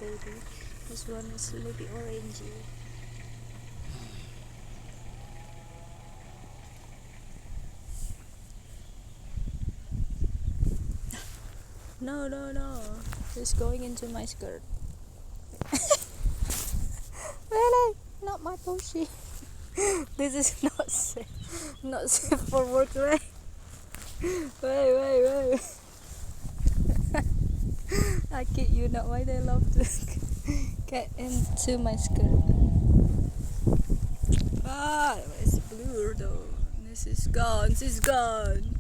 baby. This one is a little bit orangey. No, no, no. It's going into my skirt. Really? Not my pushy. This is not safe. Not safe for work, right? Wait. I kid you not. Why they love to get into my skirt? Ah, it's blue though. This is gone.